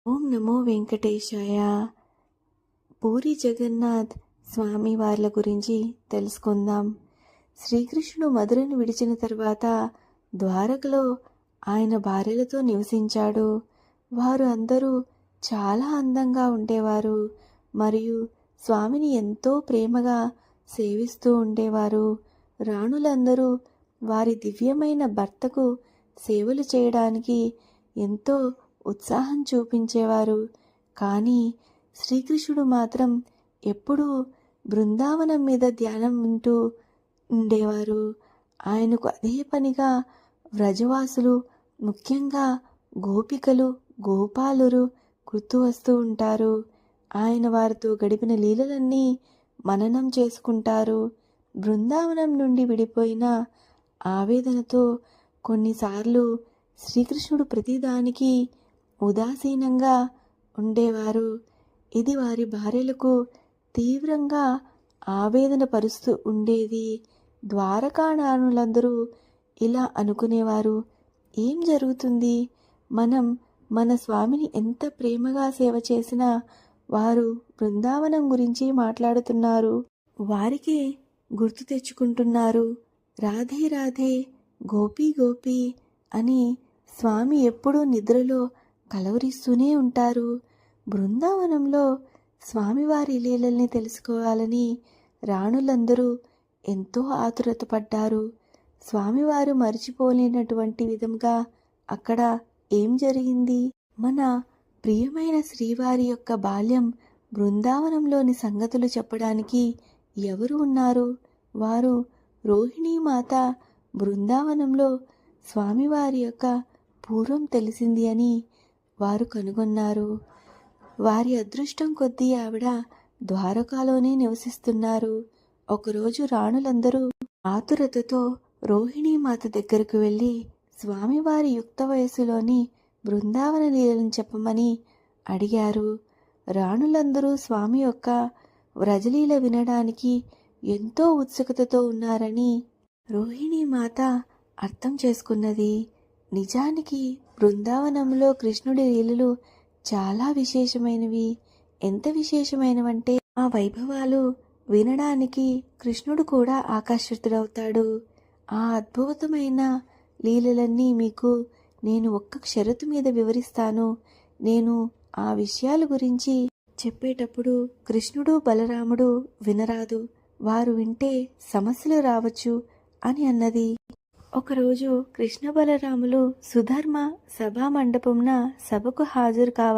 ఓం నమో వెంకటేశాయ. పూరి జగన్నాథ్ స్వామి వార్ల గురించి తెలుసుకుందాం. శ్రీకృష్ణుడు మధురను విడిచిన తర్వాత ద్వారకలో ఆయన భార్యలతో నివసించాడు. వారు అందరూ చాలా అందంగా ఉండేవారు మరియు స్వామిని ఎంతో ప్రేమగా సేవిస్తూ ఉండేవారు. రాణులందరూ వారి దివ్యమైన భర్తకు సేవలు చేయడానికి ఎంతో ఉత్సాహం చూపించేవారు. కానీ శ్రీకృష్ణుడు మాత్రం ఎప్పుడూ బృందావనం మీద ధ్యానం ఉంటూ ఉండేవారు. ఆయనకు అదే పనిగా వ్రజవాసులు, ముఖ్యంగా గోపికలు, గోపాలురు గుర్తు వస్తూ ఉంటారు. ఆయన వారితో గడిపిన లీలలన్నీ మననం చేసుకుంటారు. బృందావనం నుండి విడిపోయిన ఆవేదనతో కొన్నిసార్లు శ్రీకృష్ణుడు ప్రతిదానికి ఉదాసీనంగా ఉండేవారు. ఇది వారి భార్యలకు తీవ్రంగా ఆవేదన పరుస్తూ ఉండేది. ద్వారకానానులందరూ ఇలా అనుకునేవారు, ఏం జరుగుతుంది? మనం మన స్వామిని ఎంత ప్రేమగా సేవ చేసినా వారు బృందావనం గురించి మాట్లాడుతున్నారు, వారికే గుర్తు తెచ్చుకుంటున్నారు. రాధే రాధే, గోపీ గోపీ అని స్వామి ఎప్పుడూ నిద్రలో కలవరిస్తూనే ఉంటారు. బృందావనంలో స్వామివారి లీలల్ని తెలుసుకోవాలని రాణులందరూ ఎంతో ఆతురత పడ్డారు. స్వామివారు మరిచిపోలేనటువంటి విధంగా అక్కడ ఏం జరిగింది? మన ప్రియమైన శ్రీవారి యొక్క బాల్యం బృందావనంలోని సంగతులు చెప్పడానికి ఎవరు ఉన్నారు? వారు రోహిణీమాత బృందావనంలో స్వామివారి యొక్క పూర్వం తెలిసింది అని వారు కనుగొన్నారు. వారి అదృష్టం కొద్దీ ఆవిడ ద్వారకాలోనే నివసిస్తున్నారు. ఒకరోజు రాణులందరూ ఆతురతతో రోహిణీమాత దగ్గరకు వెళ్ళి స్వామివారి యుక్త వయసులోని బృందావన లీలను చెప్పమని అడిగారు. రాణులందరూ స్వామి యొక్క వ్రజలీల వినడానికి ఎంతో ఉత్సుకతతో ఉన్నారని రోహిణీమాత అర్థం చేసుకున్నది. నిజానికి బృందావనంలో కృష్ణుడి లీలలు చాలా విశేషమైనవి. ఎంత విశేషమైనవంటే ఆ వైభవాలు వినడానికి కృష్ణుడు కూడా ఆకర్షితుడవుతాడు. ఆ అద్భుతమైన లీలలన్నీ మీకు నేను ఒక్క షరతు మీద వివరిస్తాను. నేను ఆ విషయాల గురించి చెప్పేటప్పుడు కృష్ణుడు బలరాముడు వినరాదు, వారు వింటే సమస్యలు రావచ్చు అని అన్నది. ఒకరోజు కృష్ణ బలరాములు సుధర్మ సభా మండపంన సభకు హాజరు కావాలి.